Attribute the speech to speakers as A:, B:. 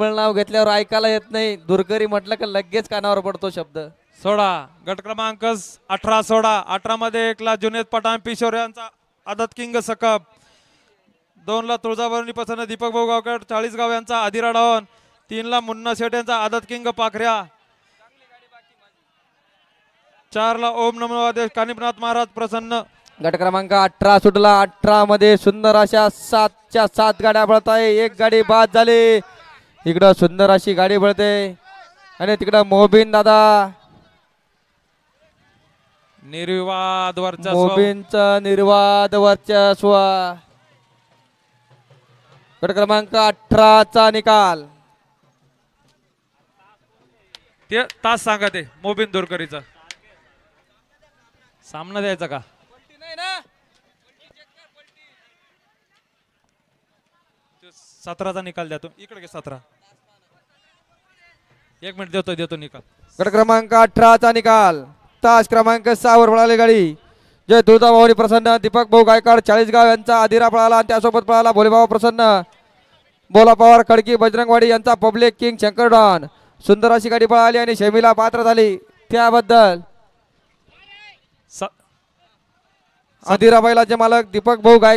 A: नाव घेतल्यावर ऐकायला येत नाही, दुर्करी म्हटलं का लगेच कानावर पडतो शब्द.
B: सोडा गट क्रमांक 18 सोडा. 18 मध्ये 1 ला जुनेद पठाण पिशोर यांचा आदत किंग सकप. 2 ला तुळजाभरणी पसंत दीपक भाऊ गावकर 40 गाव यांचा आदिरा डावन. 3 ला मुन्ना शेठ यांचा आदत किंग पाखऱ्या. 4 ला ओम नमो आदेश कानिपनाथ महाराज प्रसन्न.
A: गट क्रमांक 18 सुटला. 18 मध्ये सुंदर अशा 7च्या 7 गाड्या पळत आहे. एक गाडी बाद झाली. इकडं सुंदर अशी गाडी पळते आणि तिकडं मोबिन दादा
B: निर्विवाद वर्चस्व.
A: मोबिनचं निर्वाद वर्चस्व. गट क्रमांक 18 चा निकाल.
B: ते तास सांगा ते मोबिन दुरकरीचा सामना द्यायचा का? 17चा निकाल द्या. तू इकडे घे 17. 1 मिनिट देतो निकाल.
A: गट क्रमांक 18 चा निकाल. तास क्रमांक 6 वर पळाली गाडी जय तुळजाभवानी प्रसन्न दीपक भाऊ गायकवाड 40 गाव यांचा आदिरा पळाला आणि त्यासोबत पळाला भोलेबाबा प्रसन्न बोला पवार खडकी बजरंगवाडी यांचा पब्लिक किंग शंकर डॉन. सुंदर अशी गाडी पळाली आणि शेमीला पात्र झाली त्याबद्दल आदिरा बैलाचे मालक दीपक भाऊ गायकवाड